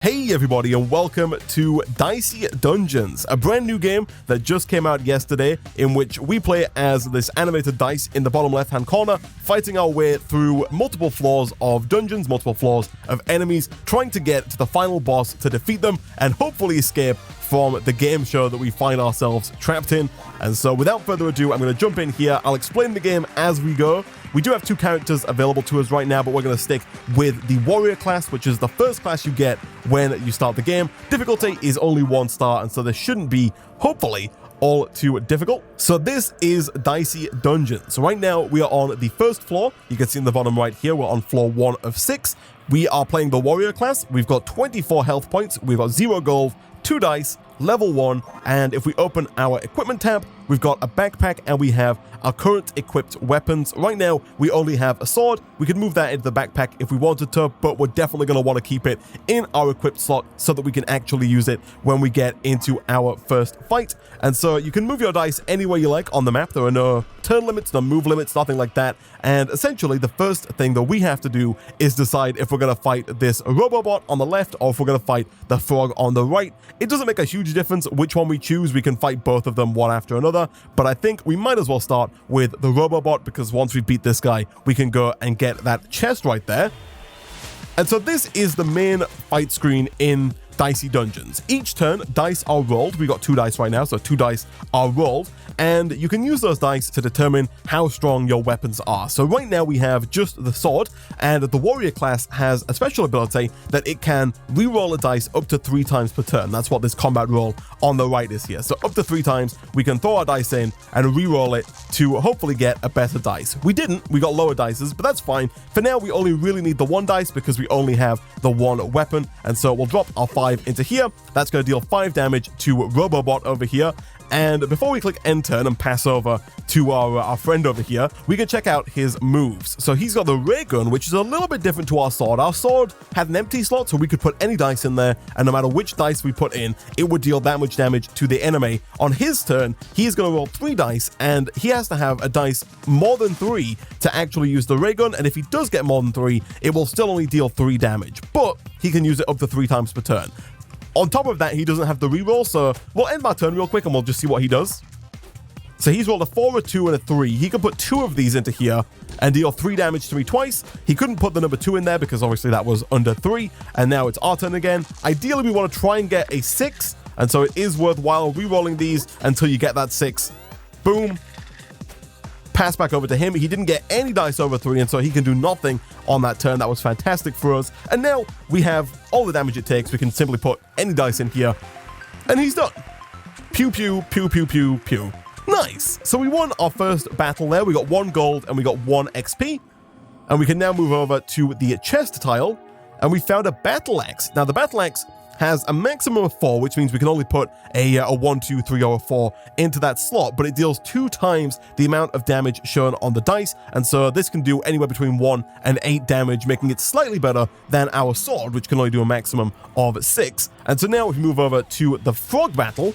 Hey everybody, and welcome to Dicey Dungeons, a brand new game that just came out yesterday, in which we play as this animated dice in the bottom left hand corner, fighting our way through multiple floors of dungeons, multiple floors of enemies, trying to get to the final boss to defeat them and hopefully escape from the game show that we find ourselves trapped in. And so without further ado, I'm going to jump in here. I'll explain the game as we go. We do have two characters available to us right now, but we're going to stick with the warrior class, which is the first class you get when you start the game. Difficulty is only 1 star, and so this shouldn't be, hopefully, all too difficult. So this is Dicey Dungeons. So right now we are on the first floor. You can see in the bottom right here, we're on floor 1 of 6. We are playing the warrior class. We've got 24 health points. We've got 0 gold, 2 dice, level 1, and if we open our equipment tab, we've got a backpack and we have our current equipped weapons. Right now, we only have a sword. We could move that into the backpack if we wanted to, but we're definitely going to want to keep it in our equipped slot so that we can actually use it when we get into our first fight. And so you can move your dice anywhere you like on the map. There are no turn limits, no move limits, nothing like that. And essentially, the first thing that we have to do is decide if we're going to fight this Robobot on the left or if we're going to fight the frog on the right. It doesn't make a huge difference which one we choose. We can fight both of them one after another, but I think we might as well start with the Robobot, because once we beat this guy, we can go and get that chest right there. And so this is the main fight screen in Dicey Dungeons. Each turn, dice are rolled. We got 2 dice right now, so 2 dice are rolled, and you can use those dice to determine how strong your weapons are. So right now we have just the sword, and the warrior class has a special ability that it can re-roll a dice up to 3 times per turn. That's what this combat roll on the right is here. So up to 3 times, we can throw our dice in and re-roll it to hopefully get a better dice. We didn't, we got lower dices, but that's fine. For now, we only really need the 1 dice because we only have the 1 weapon, and so we'll drop our 5 into here. That's going to deal 5 damage to Robobot over here. And before we click enter and pass over to our friend over here, we can check out his moves. So he's got the ray gun, which is a little bit different to our sword. Our sword had an empty slot, so we could put any dice in there, and no matter which dice we put in, it would deal that much damage to the enemy. On his turn, he's going to roll 3 dice, and he has to have a dice more than 3 to actually use the ray gun, and if he does get more than 3, it will still only deal 3 damage, but he can use it up to 3 times per turn. On top of that, he doesn't have the reroll, so we'll end my turn real quick and we'll just see what he does. So he's rolled a 4, a 2, and a 3. He can put 2 of these into here and deal 3 damage to me twice. He couldn't put the number 2 in there because obviously that was under 3, and now it's our turn again. Ideally, we want to try and get a 6, and so it is worthwhile re-rolling these until you get that 6. Boom. Pass back over to him. He didn't get any dice over 3, and so he can do nothing on that turn. That was fantastic for us. And now we have all the damage it takes. We can simply put any dice in here, and he's done. Pew, pew, pew, pew, pew, pew. Nice. So we won our first battle there. We got 1 gold and we got 1 XP. And we can now move over to the chest tile, and we found a battle axe. Now, the battle axe has a maximum of 4, which means we can only put a 1, 2, 3, or a 4 into that slot, but it deals 2 times the amount of damage shown on the dice, and so this can do anywhere between 1 and 8 damage, making it slightly better than our sword, which can only do a maximum of 6. And so now if we move over to the frog battle,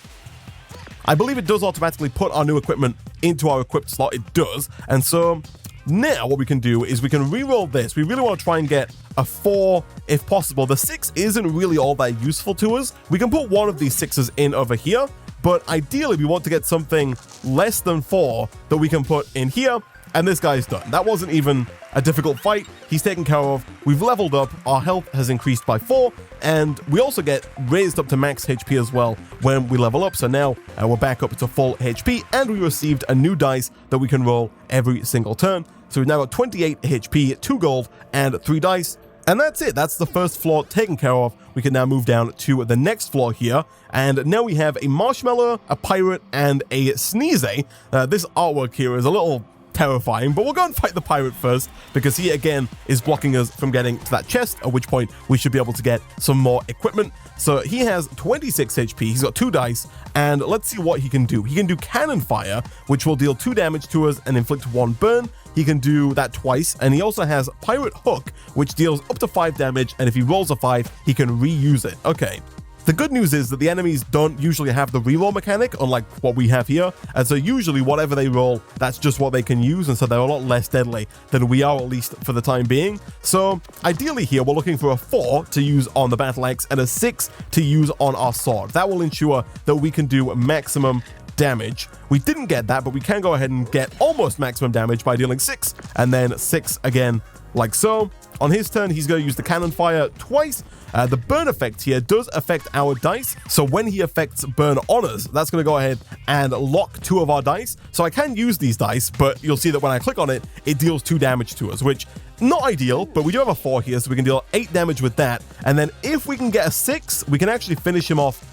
I believe it does automatically put our new equipment into our equipped slot. It does, and so now what we can do is we can re-roll this. We really want to try and get a 4 if possible. The 6 isn't really all that useful to us. We can put 1 of these 6s in over here, but ideally we want to get something less than 4 that we can put in here, and this guy's done. That wasn't even a difficult fight. He's taken care of. We've leveled up. Our health has increased by 4, and we also get raised up to max HP as well when we level up. So now we're back up to full HP, and we received a new dice that we can roll every single turn. So we've now got 28 HP, 2 gold, and 3 dice. And that's it. That's the first floor taken care of. We can now move down to the next floor here. And now we have a marshmallow, a pirate, and a sneezy. This artwork here is a little terrifying, but we'll go and fight the pirate first, because he again is blocking us from getting to that chest, at which point we should be able to get some more equipment. So he has 26 HP, he's got 2 dice, and let's see what he can do. He can do cannon fire, which will deal 2 damage to us and inflict 1 burn. He can do that twice, and he also has pirate hook, which deals up to 5 damage, and if he rolls a 5, he can reuse it. Okay, The good news is that the enemies don't usually have the reroll mechanic, unlike what we have here, and so usually whatever they roll, that's just what they can use, and so they're a lot less deadly than we are, at least for the time being. So ideally here, we're looking for a 4 to use on the battle axe and a 6 to use on our sword. That will ensure that we can do maximum damage. We didn't get that, but we can go ahead and get almost maximum damage by dealing 6, and then 6 again, like so. On his turn, he's going to use the cannon fire twice. The burn effect here does affect our dice, so when he affects burn on us, that's going to go ahead and lock 2 of our dice. So I can use these dice, but you'll see that when I click on it, it deals 2 damage to us, which not ideal, but we do have a 4 here, so we can deal 8 damage with that. And then if we can get a 6, we can actually finish him off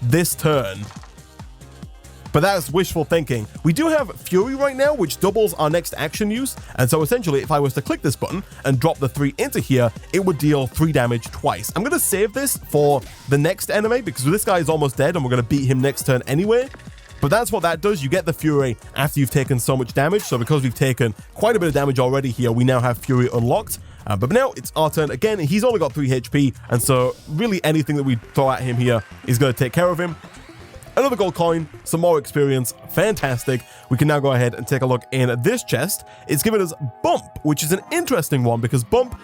this turn. But that's wishful thinking. We do have Fury right now, which doubles our next action use. And so essentially, if I was to click this button and drop the 3 into here, it would deal 3 damage twice. I'm going to save this for the next enemy because this guy is almost dead and we're going to beat him next turn anyway. But that's what that does. You get the Fury after you've taken so much damage. So because we've taken quite a bit of damage already here, we now have Fury unlocked. But now it's our turn again. He's only got 3 HP. And so really anything that we throw at him here is going to take care of him. Another gold coin, some more experience, fantastic. We can now go ahead and take a look in this chest. It's given us Bump, which is an interesting one because Bump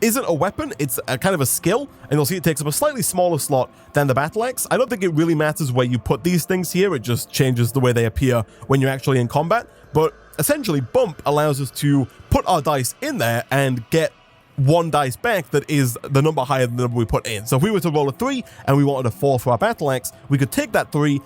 isn't a weapon, it's a kind of a skill, and you'll see it takes up a slightly smaller slot than the battle axe. I don't think it really matters where you put these things here, it just changes the way they appear when you're actually in combat, but essentially Bump allows us to put our dice in there and get 1 dice back that is the number higher than the number we put in. So if we were to roll a 3 and we wanted a 4 for our battle axe, we could take that 3,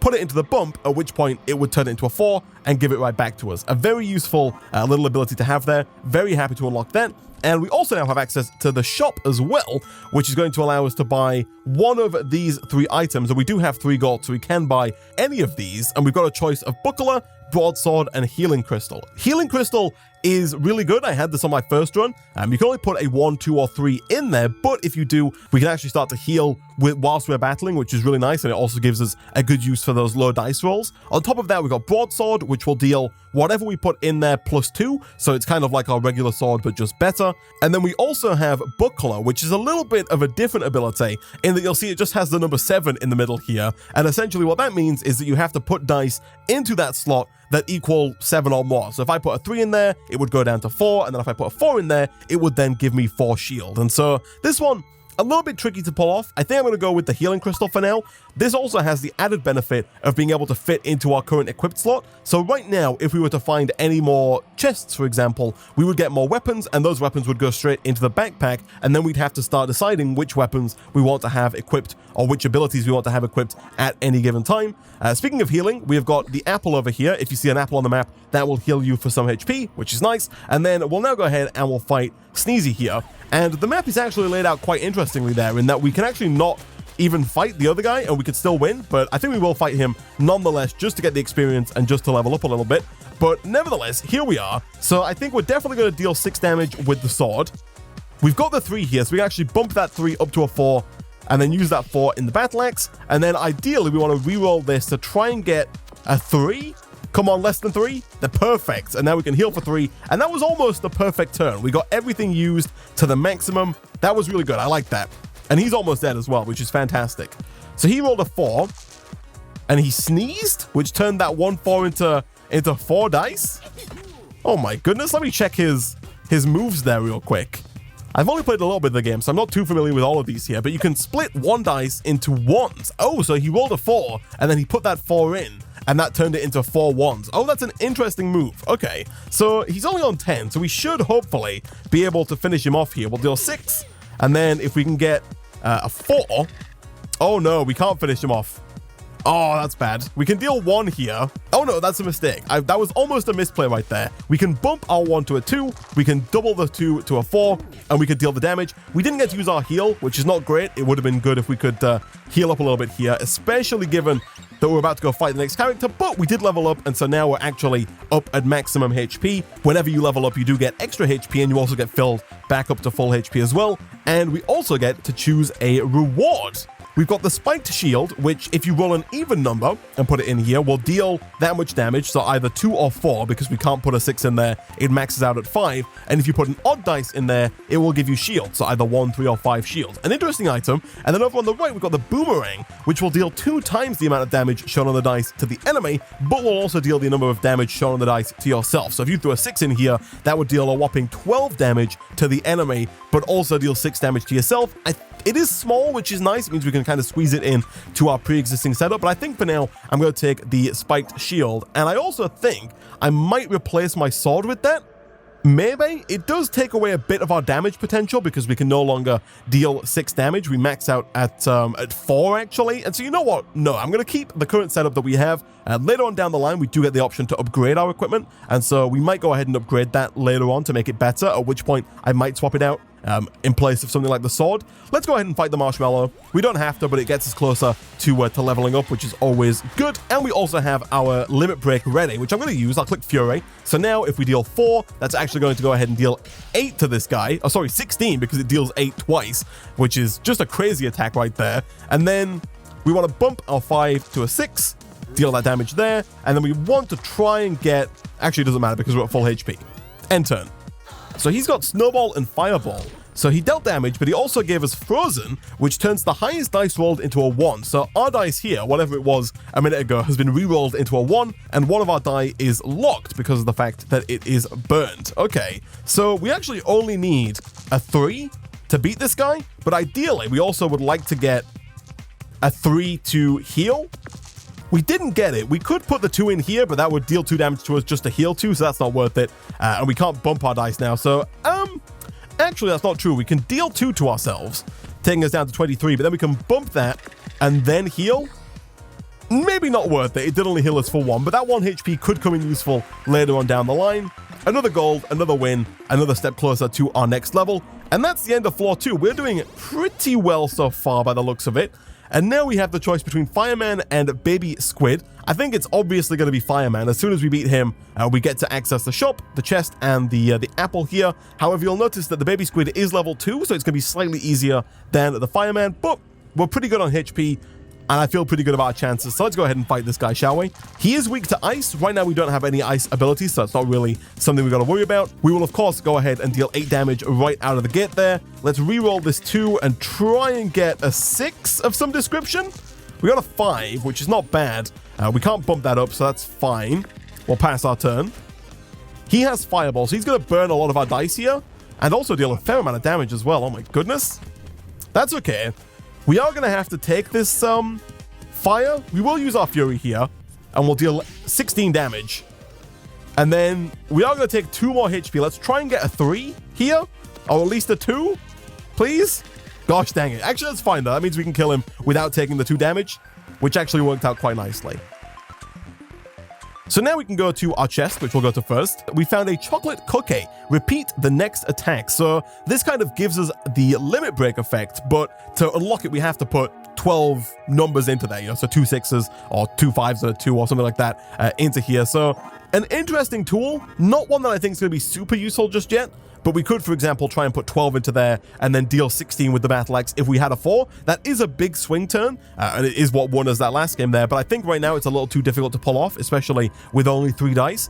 put it into the bump, at which point it would turn it into a 4 and give it right back to us. A very useful little ability to have there. Very happy to unlock that. And we also now have access to the shop as well, which is going to allow us to buy 1 of these 3 items. And we do have 3 gold, so we can buy any of these. And we've got a choice of buckler, broadsword, and healing crystal. Healing crystal is really good. I had this on my first run. You can only put a 1, 2, or 3 in there, but if you do, we can actually start to heal whilst we're battling, which is really nice, and it also gives us a good use for those low dice rolls. On top of that, we've got broadsword, which will deal whatever we put in there +2, so it's kind of like our regular sword, but just better. And then we also have buckler, which is a little bit of a different ability, in that you'll see it just has the number 7 in the middle here, and essentially what that means is that you have to put dice into that slot that equal 7 or more. So if I put a 3 in there, it would go down to 4, and then if I put a 4 in there, it would then give me 4 shield. And so this one, a little bit tricky to pull off. I think I'm going to go with the healing crystal for now. This also has the added benefit of being able to fit into our current equipped slot. So right now, if we were to find any more chests, for example, we would get more weapons, and those weapons would go straight into the backpack, and then we'd have to start deciding which weapons we want to have equipped or which abilities we want to have equipped at any given time. Speaking of healing, we have got the apple over here. If you see an apple on the map, that will heal you for some HP, which is nice. And then we'll now go ahead and we'll fight Sneezy here. And the map is actually laid out quite interestingly there, in that we can actually not even fight the other guy and we could still win, but I think we will fight him nonetheless just to get the experience and just to level up a little bit. But nevertheless, here we are. So I think we're definitely going to deal 6 damage with the sword. We've got the 3 here, so we can actually bump that 3 up to a 4 and then use that 4 in the battle axe. And then ideally, we want to reroll this to try and get a 3. Come on, less than 3? They're perfect. And now we can heal for 3. And that was almost the perfect turn. We got everything used to the maximum. That was really good. I like that. And he's almost dead as well, which is fantastic. So he rolled a 4. And he sneezed, which turned that 1 4 into 4 dice. Oh my goodness. Let me check his moves there real quick. I've only played a little bit of the game, so I'm not too familiar with all of these here, but you can split 1 dice into 1s. Oh, so he rolled a 4, and then he put that 4 in, and that turned it into 4 1s. Oh, that's an interesting move. Okay, so he's only on 10, so we should hopefully be able to finish him off here. We'll deal 6, and then if we can get a 4... Oh no, we can't finish him off. Oh, that's bad. We can deal 1 here. Oh no, that's a mistake. That was almost a misplay right there. We can bump our 1 to a 2. We can double the 2 to a 4, and we could deal the damage. We didn't get to use our heal, which is not great. It would have been good if we could heal up a little bit here, especially given that we're about to go fight the next character, but we did level up, and so now we're actually up at maximum HP. Whenever you level up, you do get extra HP, and you also get filled back up to full HP as well. And we also get to choose a reward. We've got the spiked shield, which if you roll an even number and put it in here, will deal that much damage, so either 2 or 4, because we can't put a 6 in there, it maxes out at 5. And if you put an odd dice in there, it will give you shield, so either 1, 3, or 5 shield. An interesting item. And then over on the right, we've got the boomerang, which will deal 2 times the amount of damage shown on the dice to the enemy, but will also deal the number of damage shown on the dice to yourself. So if you threw a 6 in here, that would deal a whopping 12 damage to the enemy, but also deal 6 damage to yourself. It is small, which is nice. It means we can kind of squeeze it in to our pre-existing setup. But I think for now, I'm going to take the spiked shield. And I also think I might replace my sword with that. Maybe. It does take away a bit of our damage potential because we can no longer deal 6 damage. We max out at 4, actually. And so you know what? No, I'm going to keep the current setup that we have. Later on down the line, we do get the option to upgrade our equipment. And so we might go ahead and upgrade that later on to make it better, at which point I might swap it out in place of something like the sword. Let's go ahead and fight the marshmallow. We don't have to, but it gets us closer to leveling up, which is always good. And we also have our limit break ready, which I'm going to use. I'll click Fury. So now if we deal 4, that's actually going to go ahead and deal 8 to this guy. Oh, sorry, 16, because it deals 8 twice, which is just a crazy attack right there. And then we want to bump our 5 to a 6, deal that damage there. And then we want to try and get... Actually, it doesn't matter because we're at full HP. End turn. So he's got Snowball and Fireball. So he dealt damage, but he also gave us Frozen, which turns the highest dice rolled into a 1. So our dice here, whatever it was a minute ago, has been re-rolled into a 1, and one of our die is locked because of the fact that it is burned. Okay, so we actually only need a 3 to beat this guy, but ideally, we also would like to get a 3 to heal. We didn't get it. We could put the 2 in here, but that would deal 2 damage to us just to heal 2, so that's not worth it. And we can't bump our dice now, so, actually, that's not true. We can deal 2 to ourselves, taking us down to 23, but then we can bump that and then heal. Maybe not worth it. It did only heal us for 1, but that 1 HP could come in useful later on down the line. Another gold, another win, another step closer to our next level. And that's the end of floor 2. We're doing pretty well so far by the looks of it. And now we have the choice between Fireman and Baby Squid. I think it's obviously going to be Fireman. As soon as we beat him, we get to access the shop, the chest, and the apple here. However, you'll notice that the Baby Squid is level 2, so it's going to be slightly easier than the Fireman, but we're pretty good on HP, and I feel pretty good about our chances. So let's go ahead and fight this guy, shall we? He is weak to ice. Right now, we don't have any ice abilities, so it's not really something we've got to worry about. We will, of course, go ahead and deal 8 damage right out of the gate there. Let's re-roll this 2 and try and get a 6 of some description. We got a 5, which is not bad. We can't bump that up, so that's fine. We'll pass our turn. He has Fireball, so he's going to burn a lot of our dice here and also deal a fair amount of damage as well. Oh my goodness. That's okay. We are going to have to take this fire. We will use our Fury here, and we'll deal 16 damage. And then we are going to take 2 more HP. Let's try and get a 3 here, or at least a 2, please. Gosh dang it. Actually, that's fine, though. That means we can kill him without taking the 2 damage, which actually worked out quite nicely. So now we can go to our chest, which we'll go to first. We found a chocolate cookie. Repeat the next attack. So this kind of gives us the limit break effect, but to unlock it, we have to put 12 numbers into there, you know, so 2 6s or 2 5s or 2 or something like that into here. So an interesting tool, not one that I think is going to be super useful just yet, but we could, for example, try and put 12 into there and then deal 16 with the battle axe if we had a 4. That is a big swing turn, and it is what won us that last game there, but I think right now it's a little too difficult to pull off, especially with only 3 dice.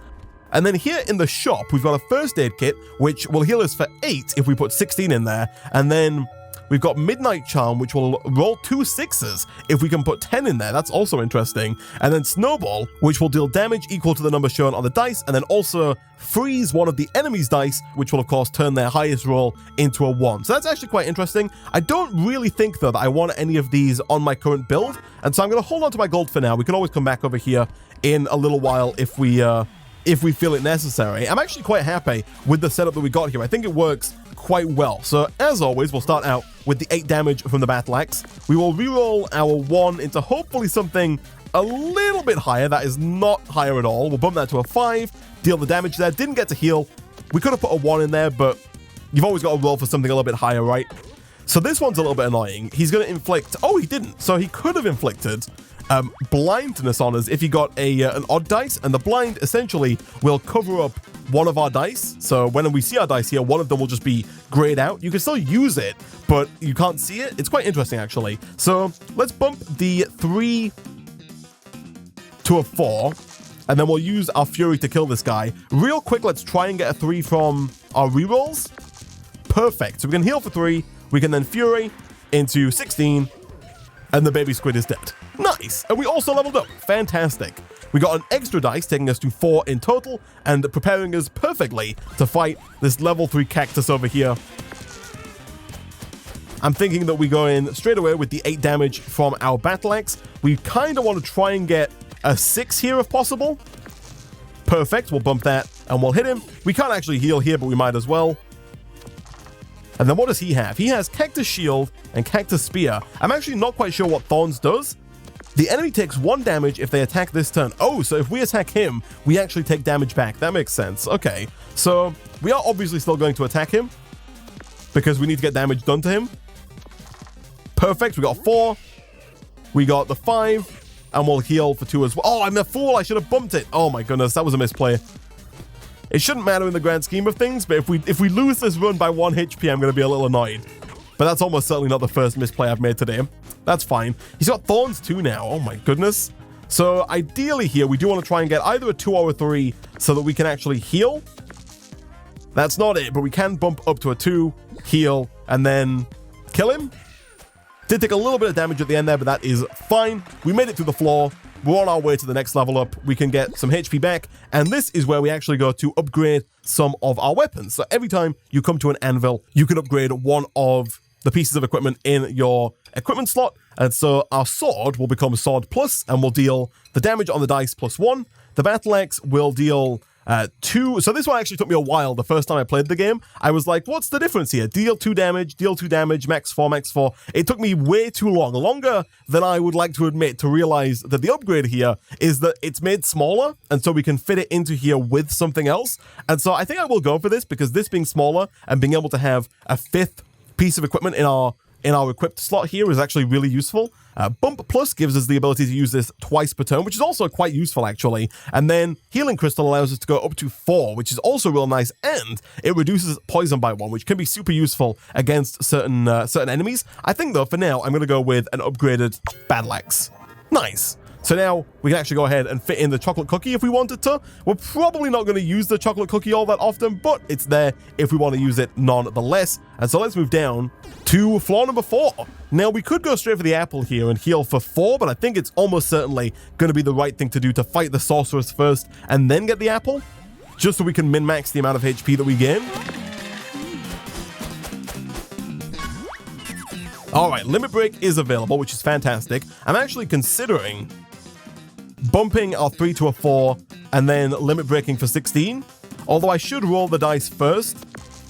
And then here in the shop, we've got a first aid kit, which will heal us for 8 if we put 16 in there, and then we've got Midnight Charm, which will roll 2 6s if we can put 10 in there. That's also interesting. And then Snowball, which will deal damage equal to the number shown on the dice, and then also freeze one of the enemy's dice, which will, of course, turn their highest roll into a 1. So that's actually quite interesting. I don't really think, though, that I want any of these on my current build, and so I'm going to hold on to my gold for now. We can always come back over here in a little while if we feel it necessary. I'm actually quite happy with the setup that we got here. I think it works quite well. So as always, we'll start out with the 8 damage from the battle axe. We will reroll our 1 into hopefully something a little bit higher. That is not higher at all. We'll bump that to a 5, deal the damage there. Didn't get to heal. We could have put a 1 in there, but you've always got to roll for something a little bit higher, right? So this one's a little bit annoying. He's going to inflict... Oh, he didn't. So he could have inflicted blindness on us if he got an odd dice, and the blind essentially will cover up one of our dice. So when we see our dice here, one of them will just be grayed out. You can still use it, but you can't see it. It's quite interesting, actually. So let's bump the 3 to a 4, and then we'll use our Fury to kill this guy. Real quick, let's try and get a 3 from our rerolls. Perfect. So we can heal for 3. We can then Fury into 16, and the baby squid is dead. Nice. And we also leveled up. Fantastic. We got an extra dice, taking us to 4 in total, and preparing us perfectly to fight this level 3 cactus over here. I'm thinking that we go in straight away with the 8 damage from our battle axe. We kind of want to try and get a 6 here if possible. Perfect. We'll bump that, and we'll hit him. We can't actually heal here, but we might as well. And then what does he have? He has Cactus Shield and Cactus Spear. I'm actually not quite sure what Thorns does. The enemy takes 1 damage if they attack this turn. Oh, so if we attack him, we actually take damage back. That makes sense. Okay, so we are obviously still going to attack him because we need to get damage done to him. Perfect. We got 4. We got the 5, and we'll heal for 2 as well. Oh, I'm a fool. I should have bumped it. Oh my goodness, that was a misplay. It shouldn't matter in the grand scheme of things, but if we lose this run by 1 HP, I'm going to be a little annoyed. But that's almost certainly not the first misplay I've made today. That's fine. He's got Thorns too now. Oh my goodness. So ideally here, we do want to try and get either a 2 or a 3 so that we can actually heal. That's not it, but we can bump up to a 2, heal, and then kill him. Did take a little bit of damage at the end there, but that is fine. We made it through the floor. We're on our way to the next level up. We can get some HP back, and this is where we actually go to upgrade some of our weapons. So every time you come to an anvil, you can upgrade one of the pieces of equipment in your equipment slot, and so our sword will become Sword Plus, and will deal the damage on the dice +1. The battle axe will deal 2. So this one actually took me a while. The first time I played the game, I was like, what's the difference here? Deal 2 damage, max 4, max 4. It took me way too long, longer than I would like to admit, to realize that the upgrade here is that it's made smaller, and so we can fit it into here with something else. And so I think I will go for this, because this being smaller and being able to have a 5th piece of equipment in our equipped slot here is actually really useful. Bump Plus gives us the ability to use this twice per turn, which is also quite useful actually. And then Healing Crystal allows us to go up to 4, which is also real nice, and it reduces poison by 1, which can be super useful against certain enemies. I think though, for now, I'm going to go with an upgraded Battle Axe. Nice. So now we can actually go ahead and fit in the chocolate cookie if we wanted to. We're probably not going to use the chocolate cookie all that often, but it's there if we want to use it nonetheless. And so let's move down to floor number 4. Now we could go straight for the apple here and heal for 4, but I think it's almost certainly going to be the right thing to do to fight the sorceress first and then get the apple, just so we can min-max the amount of HP that we gain. Alright, Limit Break is available, which is fantastic. I'm actually considering bumping our 3 to a 4 and then limit breaking for 16. Although I should roll the dice first,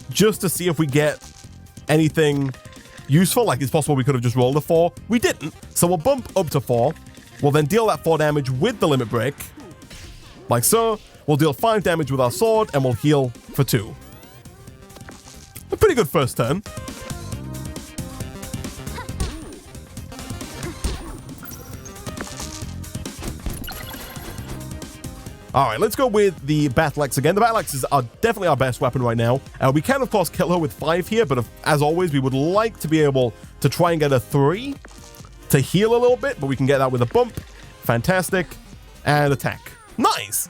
just to see if we get anything useful. Like, it's possible we could have just rolled a 4. We didn't, so we'll bump up to 4. We'll then deal that 4 damage with the limit break, like so. We'll deal 5 damage with our sword, and we'll heal for 2. A pretty good first turn. Alright, let's go with the Battle Axe again. The Battle Axes are definitely our best weapon right now. We can, of course, kill her with 5 here, but as always, we would like to be able to try and get a 3 to heal a little bit, but we can get that with a bump. Fantastic. And attack. Nice!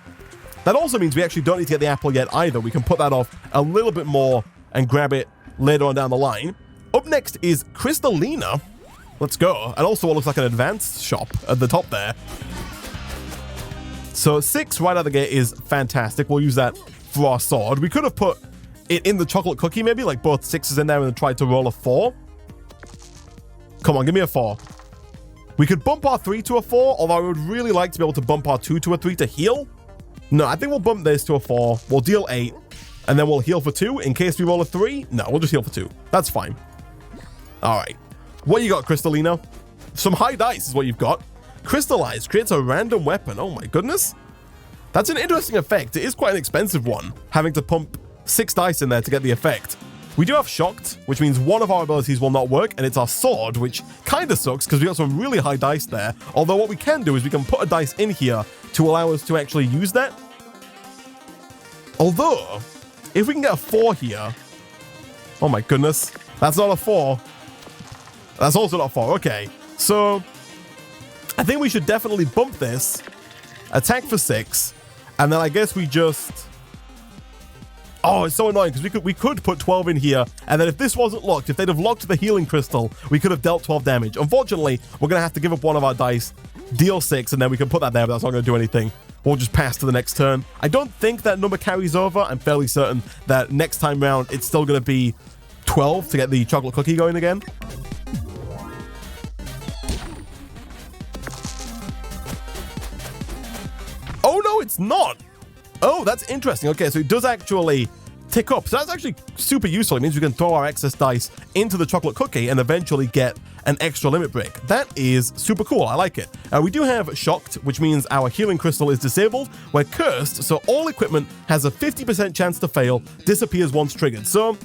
That also means we actually don't need to get the apple yet either. We can put that off a little bit more and grab it later on down the line. Up next is Crystalina. Let's go. And also what looks like an advanced shop at the top there. So 6 right out of the gate is fantastic. We'll use that for our sword. We could have put it in the chocolate cookie maybe, like both 6s in there, and then tried to roll a 4. Come on, give me a 4. We could bump our 3 to a 4, although I would really like to be able to bump our 2 to a 3 to heal. No, I think we'll bump this to a 4. We'll deal 8, and then we'll heal for 2 in case we roll a 3. No, we'll just heal for 2. That's fine. All right. What you got, Crystalina? Some high dice is what you've got. Crystallize creates a random weapon. Oh my goodness. That's an interesting effect. It is quite an expensive one, having to pump 6 dice in there to get the effect. We do have Shocked, which means one of our abilities will not work, and it's our sword, which kind of sucks because we got some really high dice there. Although what we can do is we can put a dice in here to allow us to actually use that. Although, if we can get a 4 here... Oh my goodness. That's not a 4. That's also not a 4. Okay. So, I think we should definitely bump this. Attack for 6. And then I guess we just... Oh, it's so annoying because we could put 12 in here, and then if this wasn't locked, if they'd have locked the healing crystal, we could have dealt 12 damage. Unfortunately, we're going to have to give up one of our dice, deal 6, and then we can put that there, but that's not going to do anything. We'll just pass to the next turn. I don't think that number carries over. I'm fairly certain that next time round, it's still going to be 12 to get the chocolate cookie going again. Oh, no, it's not. Oh, that's interesting. Okay, so it does actually tick up. So that's actually super useful. It means we can throw our excess dice into the chocolate cookie and eventually get an extra limit break. That is super cool. I like it. We do have shocked, which means our healing crystal is disabled. We're cursed, so all equipment has a 50% chance to fail, disappears once triggered. So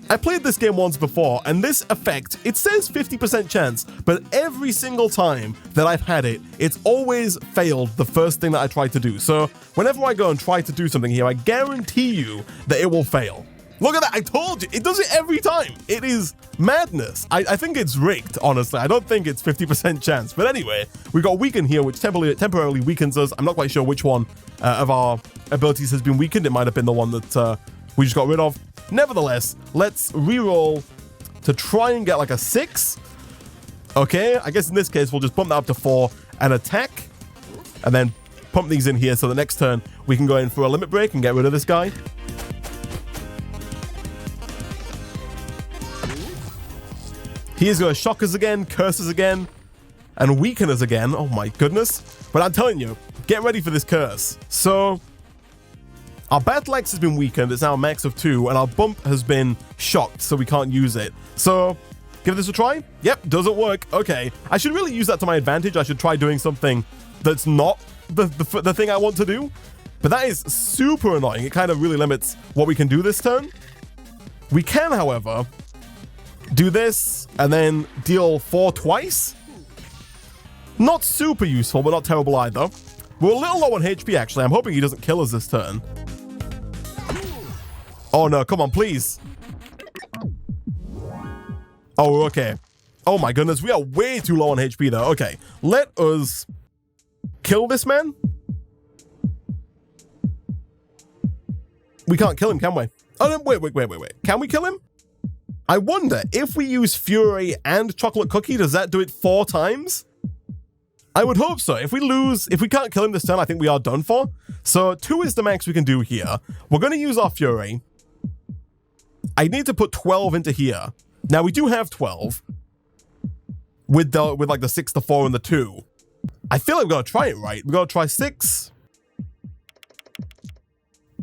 I played this game once before, and this effect, it says 50% chance, but every single time that I've had it, it's always failed the first thing that I tried to do. So whenever I go and try to do something here, I guarantee you that it will fail. Look at that, I told you, it does it every time. It is madness. I think it's rigged, honestly. I don't think it's 50% chance. But anyway, we got weaken here, which temporarily weakens us. I'm not quite sure which one of our abilities has been weakened. It might have been the one that we just got rid of. Nevertheless, let's reroll to try and get like a 6. Okay, I guess in this case, we'll just bump that up to 4 and attack. And then pump these in here so the next turn we can go in for a limit break and get rid of this guy. He is going to shock us again, curse us again, and weaken us again. Oh my goodness. But I'm telling you, get ready for this curse. So... our battle axe has been weakened, it's now a max of 2, and our bump has been shocked, so we can't use it. So, give this a try? Yep, doesn't work. Okay, I should really use that to my advantage. I should try doing something that's not the thing I want to do. But that is super annoying. It kind of really limits what we can do this turn. We can, however, do this, and then deal 4 twice. Not super useful, but not terrible either. We're a little low on HP, actually. I'm hoping he doesn't kill us this turn. Oh no, come on, please. Oh, okay. Oh my goodness, we are way too low on HP though. Okay, let us kill this man. We can't kill him, can we? Oh, no, wait. Can we kill him? I wonder, if we use Fury and Chocolate Cookie, does that do it 4 times? I would hope so. If we can't kill him this turn, I think we are done for. So 2 is the max we can do here. We're going to use our Fury. I need to put 12 into here. Now we do have 12 with like the 6, the 4, and the 2. I feel like we're gonna try it right. We're gonna try 6,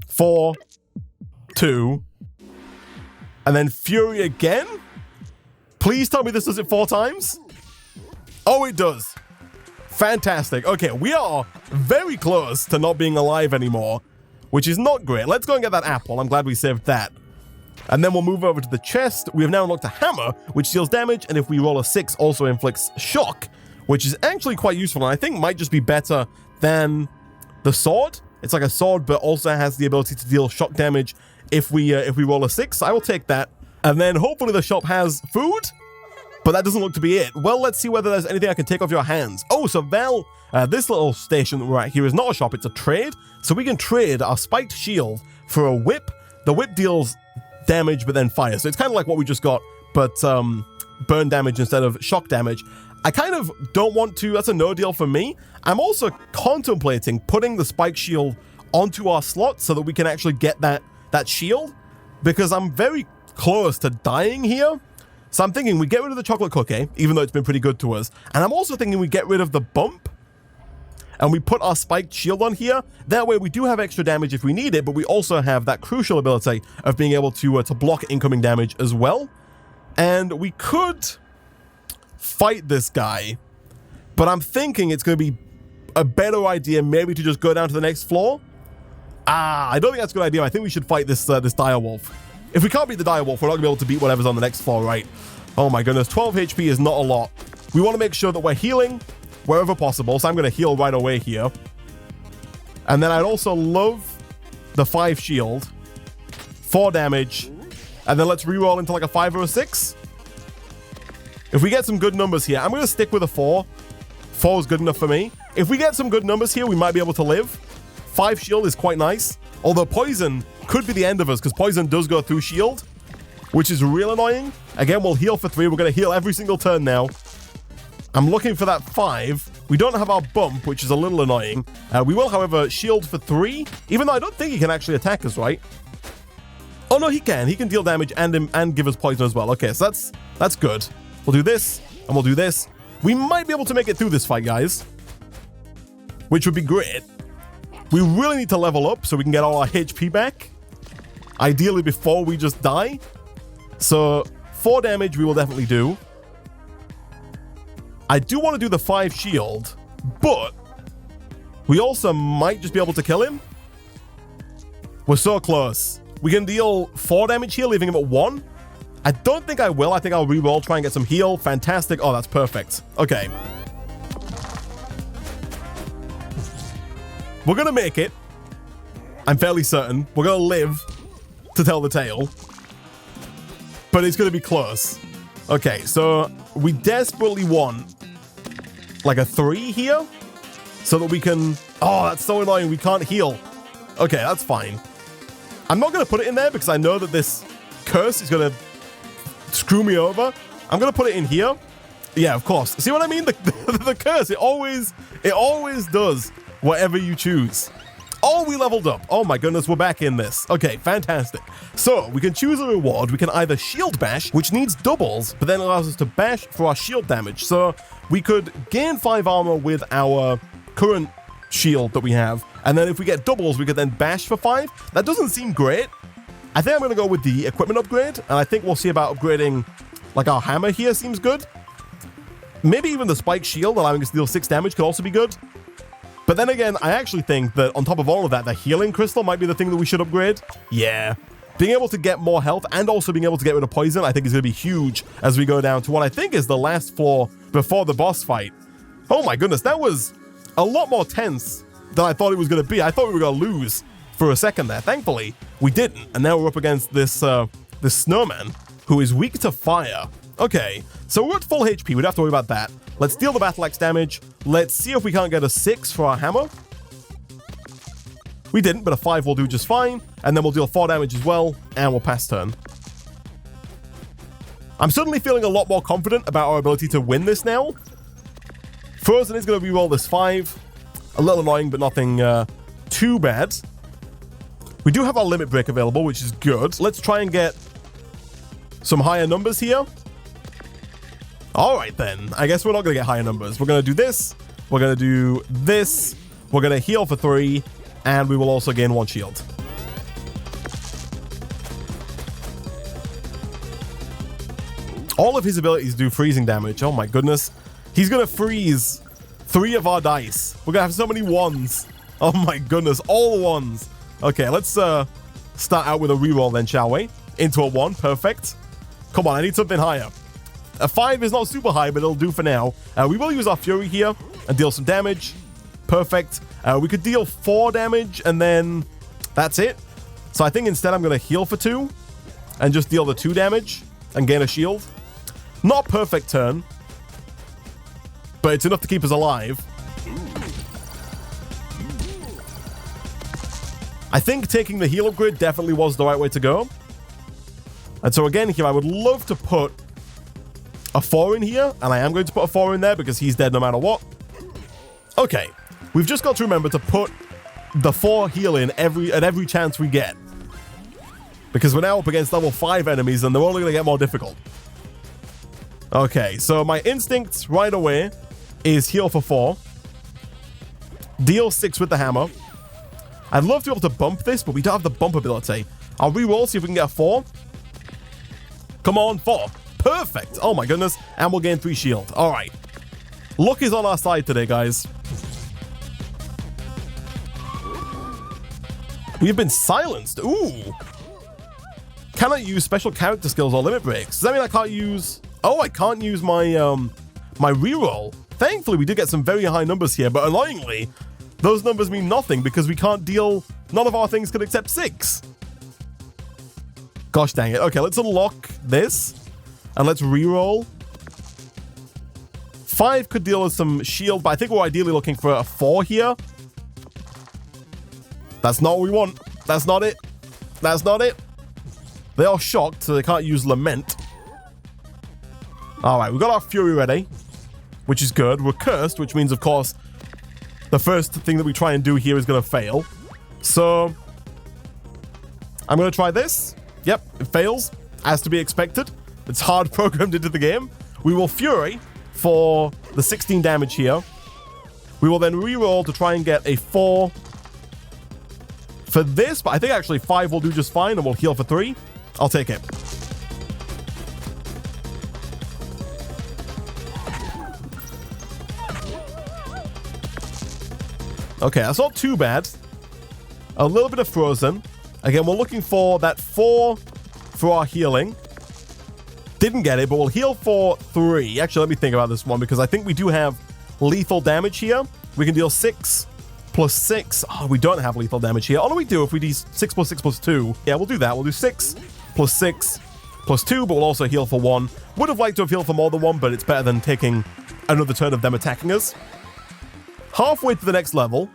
4, 2, and then Fury again. Please tell me this does it 4 times. Oh, it does. Fantastic. Okay, we are very close to not being alive anymore, which is not great. Let's go and get that apple. I'm glad we saved that. And then we'll move over to the chest. We have now unlocked a hammer, which deals damage, and if we roll a 6, also inflicts shock, which is actually quite useful, and I think might just be better than the sword. It's like a sword, but also has the ability to deal shock damage if we roll a 6. I will take that. And then hopefully the shop has food, but that doesn't look to be it. Well, let's see whether there's anything I can take off your hands. Oh, so Val, this little station that we're at here is not a shop, it's a trade. So we can trade our spiked shield for a whip. The whip deals damage, but then fire. So it's kind of like what we just got, but burn damage instead of shock damage. I kind of don't want to, that's a no deal for me. I'm also contemplating putting the spike shield onto our slot so that we can actually get that shield, because I'm very close to dying here. So I'm thinking we get rid of the chocolate cookie, even though it's been pretty good to us. And I'm also thinking we get rid of the bump and we put our spiked shield on here. That way we do have extra damage if we need it, but we also have that crucial ability of being able to block incoming damage as well. And we could fight this guy, but I'm thinking it's going to be a better idea maybe to just go down to the next floor. I don't think that's a good idea. I think we should fight this direwolf. If we can't beat the direwolf, we're not going to be able to beat whatever's on the next floor, right? Oh my goodness, 12 HP is not a lot. We want to make sure that we're healing wherever possible, so I'm going to heal right away here. And then I'd also love the 5 shield, 4 damage, and then let's reroll into like a 5 or a 6. If we get some good numbers here, I'm going to stick with a 4. 4 is good enough for me. If we get some good numbers here, we might be able to live. 5 shield is quite nice. Although poison could be the end of us, because poison does go through shield, which is real annoying. Again, we'll heal for 3. We're going to heal every single turn now. I'm looking for that 5. We don't have our bump, which is a little annoying. We will, however, shield for 3, even though I don't think he can actually attack us, right? Oh, no, he can. He can deal damage and give us poison as well. Okay, so that's good. We'll do this, and we'll do this. We might be able to make it through this fight, guys, which would be great. We really need to level up so we can get all our HP back, ideally before we just die. So 4 damage we will definitely do. I do want to do the 5 shield, but we also might just be able to kill him. We're so close. We can deal 4 damage here, leaving him at 1. I don't think I will. I think I'll reroll, try and get some heal. Fantastic. Oh, that's perfect. Okay. We're going to make it. I'm fairly certain. We're going to live to tell the tale. But it's going to be close. Okay, so we desperately want like a 3 here so that we can... Oh, that's so annoying. We can't heal. Okay, that's fine. I'm not going to put it in there because I know that this curse is going to screw me over. I'm going to put it in here. Yeah, of course. See what I mean? The curse, it always does whatever you choose. Oh, we leveled up. Oh my goodness, we're back in this. Okay, fantastic. So we can choose a reward. We can either shield bash, which needs doubles, but then allows us to bash for our shield damage. So we could gain 5 armor with our current shield that we have. And then if we get doubles, we could then bash for 5. That doesn't seem great. I think I'm going to go with the equipment upgrade. And I think we'll see about upgrading like our hammer here seems good. Maybe even the spike shield, allowing us to deal 6 damage, could also be good. But then again, I actually think that on top of all of that, the healing crystal might be the thing that we should upgrade. Yeah. Being able to get more health and also being able to get rid of poison, I think is going to be huge as we go down to what I think is the last floor before the boss fight. Oh my goodness, that was a lot more tense than I thought it was going to be. I thought we were going to lose for a second there. Thankfully, we didn't. And now we're up against this snowman who is weak to fire. Okay, so we're at full HP. We don't have to worry about that. Let's deal the battle axe damage. Let's see if we can't get a 6 for our hammer. We didn't, but a 5 will do just fine. And then we'll deal 4 damage as well, and we'll pass turn. I'm suddenly feeling a lot more confident about our ability to win this now. Frozen is going to reroll this 5. A little annoying, but nothing too bad. We do have our limit break available, which is good. Let's try and get some higher numbers here. All right, then. I guess we're not going to get higher numbers. We're going to do this. We're going to do this. We're going to heal for 3. And we will also gain 1 shield. All of his abilities do freezing damage. Oh, my goodness. He's going to freeze 3 of our dice. We're going to have so many 1s. Oh, my goodness. All 1s. Okay, let's start out with a reroll then, shall we? Into a 1. Perfect. Come on, I need something higher. A 5 is not super high, but it'll do for now. We will use our Fury here and deal some damage. Perfect. We could deal 4 damage, and then that's it. So I think instead I'm going to heal for 2 and just deal the 2 damage and gain a shield. Not perfect turn, but it's enough to keep us alive. I think taking the heal upgrade definitely was the right way to go. And so again here, I would love to put a 4 in here, and I am going to put a 4 in there because he's dead no matter what. Okay, we've just got to remember to put the 4 heal in at every chance we get. Because we're now up against level 5 enemies, and they're only going to get more difficult. Okay, so my instinct right away is heal for 4. Deal 6 with the hammer. I'd love to be able to bump this, but we don't have the bump ability. I'll reroll, see if we can get a 4. Come on, 4. Perfect. Oh my goodness. And we'll gain 3 shield. All right. Luck is on our side today, guys. We have been silenced. Ooh. Cannot use special character skills or limit breaks. Does that mean I can't use... Oh, I can't use my my reroll. Thankfully, we did get some very high numbers here, but annoyingly, those numbers mean nothing because we can't deal, none of our things can accept 6. Gosh dang it. Okay, let's unlock this and let's reroll. 5 could deal with some shield, but I think we're ideally looking for a 4 here. That's not what we want. That's not it. That's not it. They are shocked, so they can't use Lament. All right, we've got our Fury ready, which is good. We're cursed, which means, of course, the first thing that we try and do here is going to fail. So I'm going to try this. Yep, it fails, as to be expected. It's hard programmed into the game. We will Fury for the 16 damage here. We will then reroll to try and get a 4 for this, but I think actually 5 will do just fine, and we'll heal for 3. I'll take it. Okay, that's not too bad. A little bit of frozen. Again, we're looking for that 4 for our healing. Didn't get it, but we'll heal for 3. Actually, let me think about this one, because I think we do have lethal damage here. We can deal 6 plus 6. Oh, we don't have lethal damage here. Oh, no, we do if we do 6 plus 6 plus 2. Yeah, we'll do that. We'll do 6 plus 6 plus 2, but we'll also heal for 1. Would have liked to have healed for more than 1, but it's better than taking another turn of them attacking us. Halfway to the next level,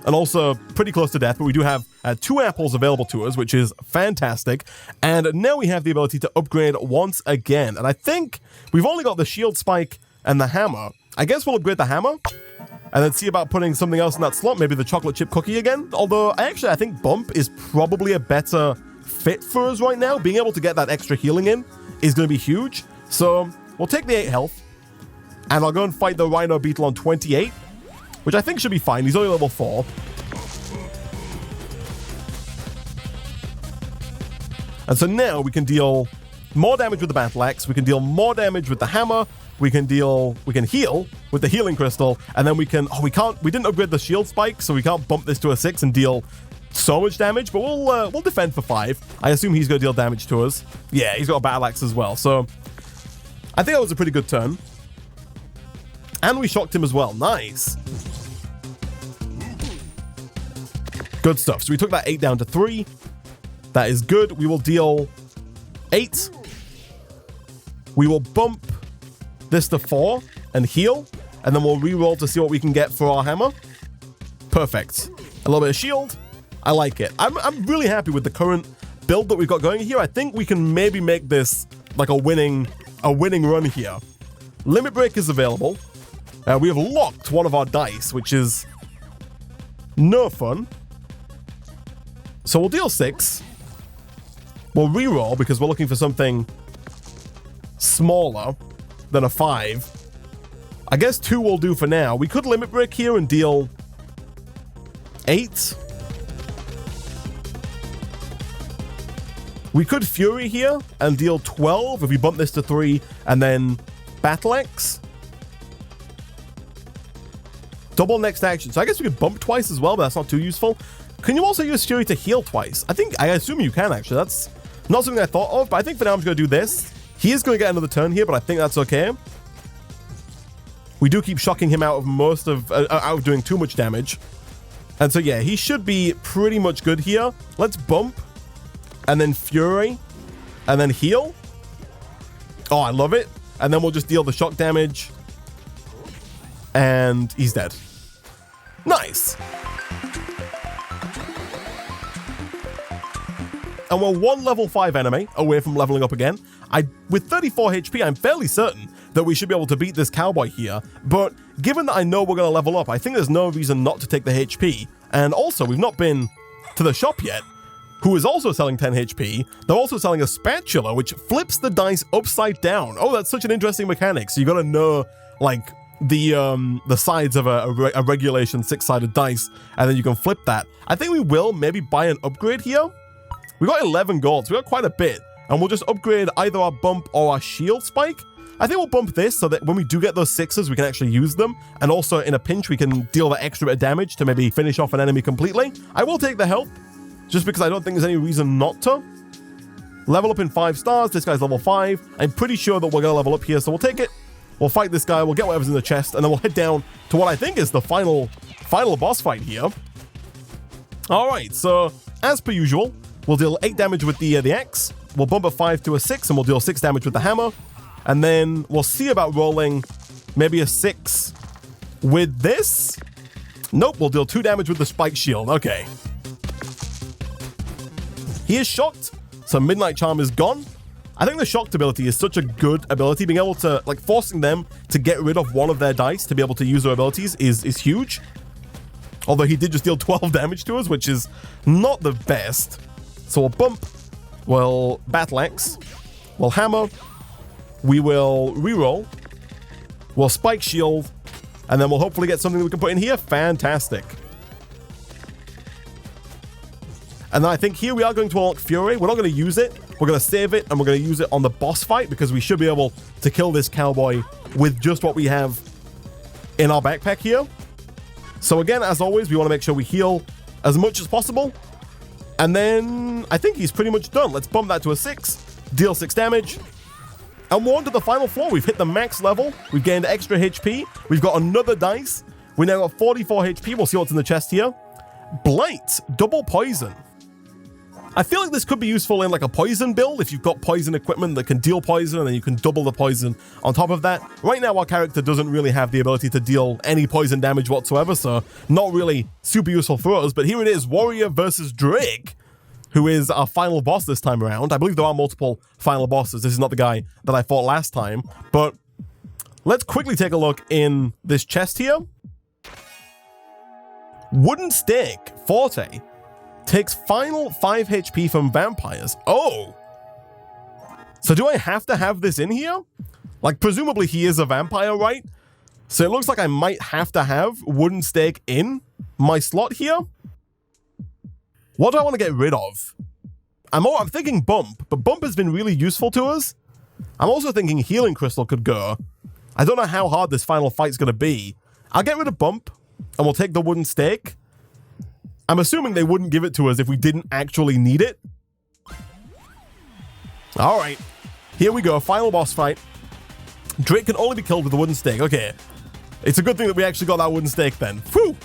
and also pretty close to death, but we do have 2 apples available to us, which is fantastic. And now we have the ability to upgrade once again. And I think we've only got the shield spike and the hammer. I guess we'll upgrade the hammer and then see about putting something else in that slot, maybe the chocolate chip cookie again. Although, I think Bump is probably a better fit for us right now. Being able to get that extra healing in is going to be huge. So, we'll take the 8 health, and I'll go and fight the Rhino Beetle on 28, which I think should be fine. He's only level 4. And so now we can deal more damage with the Battle Axe, we can deal more damage with the hammer, we can heal with the healing crystal, and then we didn't upgrade the shield spike, so we can't bump this to a 6 and deal so much damage, but we'll defend for 5. I assume he's going to deal damage to us. Yeah, he's got a Battle Axe as well, so I think that was a pretty good turn. And we shocked him as well. Nice. Good stuff. So we took that 8 down to 3. That is good. We will deal 8. We will bump this to 4 and heal, and then we'll reroll to see what we can get for our hammer. Perfect. A little bit of shield. I like it. I'm really happy with the current build that we've got going here. I think we can maybe make this like a winning run here. Limit Break is available. We have locked one of our dice, which is no fun. So we'll deal 6. We'll reroll because we're looking for something smaller than a 5. I guess 2 will do for now. We could Limit Break here and deal 8. We could Fury here and deal 12 if we bump this to 3 and then Battle Axe. Double next action. So I guess we could bump twice as well, but that's not too useful. Can you also use Fury to heal twice? I assume you can, actually. That's not something I thought of, but I think for now I'm just going to do this. He is going to get another turn here, but I think that's okay. We do keep shocking him out of doing too much damage. And so yeah, he should be pretty much good here. Let's bump, and then Fury, and then heal. Oh, I love it. And then we'll just deal the shock damage, and he's dead. Nice. And we're 1 level 5 enemy away from leveling up again. With 34 HP, I'm fairly certain that we should be able to beat this cowboy here. But given that I know we're going to level up, I think there's no reason not to take the HP. And also, we've not been to the shop yet, who is also selling 10 HP. They're also selling a spatula, which flips the dice upside down. Oh, that's such an interesting mechanic. So you got to know, like, the sides of a regulation 6-sided dice, and then you can flip that. I think we will maybe buy an upgrade here. We got 11 gold, so we got quite a bit. And we'll just upgrade either our bump or our shield spike. I think we'll bump this so that when we do get those 6s, we can actually use them. And also, in a pinch, we can deal that extra bit of damage to maybe finish off an enemy completely. I will take the help, just because I don't think there's any reason not to. Level up in 5 stars. This guy's level 5. I'm pretty sure that we're going to level up here, so we'll take it. We'll fight this guy, we'll get whatever's in the chest, and then we'll head down to what I think is the final boss fight here. Alright, so as per usual, we'll deal 8 damage with the axe, we'll bump a 5 to a 6, and we'll deal 6 damage with the hammer, and then we'll see about rolling maybe a 6 with this. Nope, we'll deal 2 damage with the spike shield. Okay. He is shocked, so Midnight Charm is gone. I think the shocked ability is such a good ability. Being able to, like, forcing them to get rid of one of their dice to be able to use their abilities is huge. Although he did just deal 12 damage to us, which is not the best. So we'll bump, we'll battle axe, we'll hammer, we will reroll, we'll spike shield, and then we'll hopefully get something that we can put in here. Fantastic. And then I think here we are going to unlock Fury. We're not going to use it. We're going to save it, and we're going to use it on the boss fight because we should be able to kill this cowboy with just what we have in our backpack here. So again, as always, we want to make sure we heal as much as possible. And then I think he's pretty much done. Let's bump that to a 6, deal 6 damage. And we're on to the final floor. We've hit the max level. We've gained extra HP. We've got another dice. We now got 44 HP. We'll see what's in the chest here. Blight, double poison. I feel like this could be useful in like a poison build if you've got poison equipment that can deal poison and then you can double the poison on top of that. Right now, our character doesn't really have the ability to deal any poison damage whatsoever, so not really super useful for us. But here it is, Warrior versus Drake, who is our final boss this time around. I believe there are multiple final bosses. This is not the guy that I fought last time, but let's quickly take a look in this chest here. Wooden Stake, Forte. Takes final 5 HP from vampires. Oh! So do I have to have this in here? Like, presumably he is a vampire, right? So it looks like I might have to have Wooden Stake in my slot here. What do I want to get rid of? I'm thinking Bump, but Bump has been really useful to us. I'm also thinking Healing Crystal could go. I don't know how hard this final fight's going to be. I'll get rid of Bump, and we'll take the Wooden Stake. I'm assuming they wouldn't give it to us if we didn't actually need it. All right, here we go. Final boss fight. Drake can only be killed with the Wooden Stake. Okay, it's a good thing that we actually got that Wooden Stake then. Whew.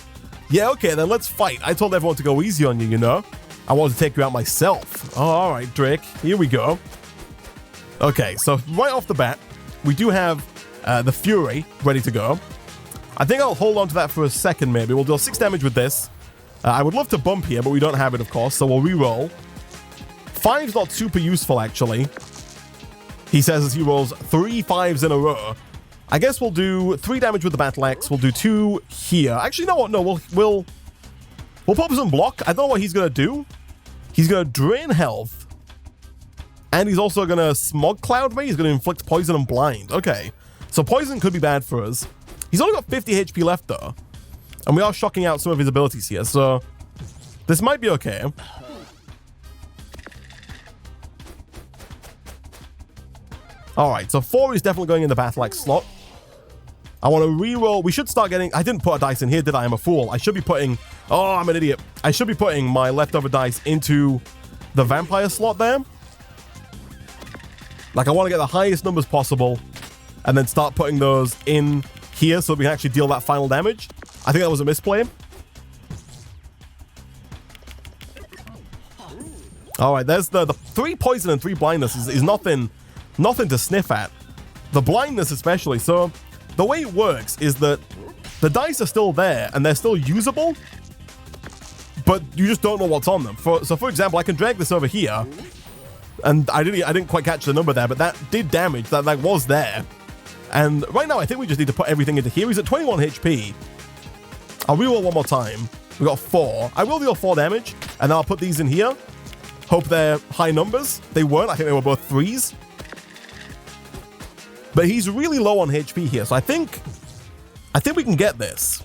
Yeah, okay, then let's fight. I told everyone to go easy on you, you know? I wanted to take you out myself. Oh, all right, Drake, here we go. Okay, so right off the bat, we do have the Fury ready to go. I think I'll hold on to that for a second, maybe. We'll deal 6 damage with this. I would love to bump here, but we don't have it, of course, so we'll re-roll. 5's not super useful, actually. He says as he rolls 3 5s in a row. I guess we'll do 3 damage with the Battle Axe. We'll do 2 here. Actually, no, no, we'll pop some block. I don't know what he's going to do. He's going to drain health. And he's also going to Smog Cloud me. He's going to inflict poison and blind. Okay, so poison could be bad for us. He's only got 50 HP left, though. And we are shocking out some of his abilities here, so this might be okay. Alright, so 4 is definitely going in the Battle Axe slot. I want to re-roll. We should start getting... I didn't put a dice in here, did I? I'm a fool. I should be putting... Oh, I'm an idiot. I should be putting my leftover dice into the Vampire slot there. Like, I want to get the highest numbers possible and then start putting those in here so we can actually deal that final damage. I think that was a misplay. All right, there's the 3 poison and 3 blindness is nothing to sniff at. The blindness especially. So the way it works is that the dice are still there and they're still usable, but you just don't know what's on them. So for example, I can drag this over here, and I didn't quite catch the number there, but that did damage. That was there. And right now, I think we just need to put everything into here. He's at 21 HP. I'll reroll one more time. We got 4. I will deal 4 damage, and then I'll put these in here. Hope they're high numbers. They weren't. I think they were both 3s. But he's really low on HP here, so I think we can get this.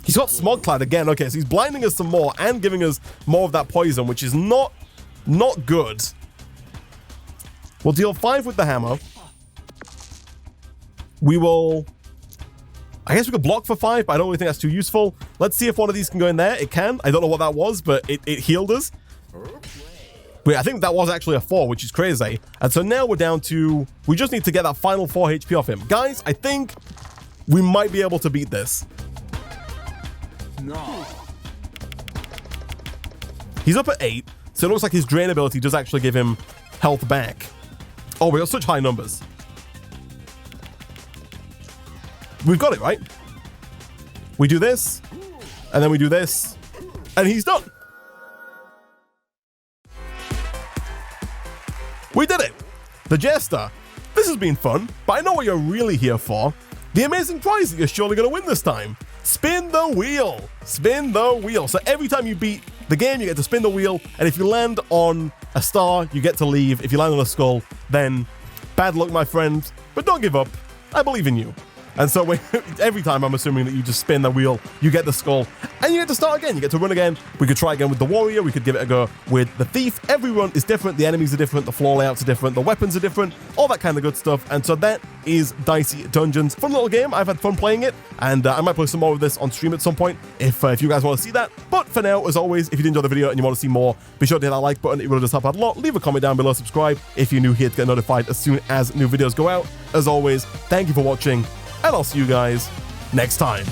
He's got Smog Cloud again. Okay, so he's blinding us some more and giving us more of that poison, which is not good. We'll deal 5 with the hammer. We will... I guess we could block for 5, but I don't really think that's too useful. Let's see if one of these can go in there. It can. I don't know what that was, but it healed us. But I think that was actually a 4, which is crazy. And so now we're down to... We just need to get that final 4 HP off him. Guys, I think we might be able to beat this. No. He's up at 8, so it looks like his drain ability does actually give him health back. Oh, we got such high numbers. We've got it, right? We do this, and then we do this, and he's done. We did it! The Jester. This has been fun, but I know what you're really here for. The amazing prize that you're surely going to win this time. Spin the wheel. Spin the wheel. So every time you beat the game, you get to spin the wheel, and if you land on a star, you get to leave. If you land on a skull, then bad luck, my friend. But don't give up. I believe in you. And so every time, I'm assuming that you just spin the wheel, you get the skull, and you get to start again. You get to run again. We could try again with the warrior. We could give it a go with the thief. Every run is different. The enemies are different. The floor layouts are different. The weapons are different. All that kind of good stuff. And so that is Dicey Dungeons. Fun little game. I've had fun playing it, and I might play some more of this on stream at some point if you guys want to see that. But for now, as always, if you did enjoy the video and you want to see more, be sure to hit that like button. It really does help out a lot. Leave a comment down below. Subscribe if you're new here to get notified as soon as new videos go out. As always, thank you for watching, and I'll see you guys next time.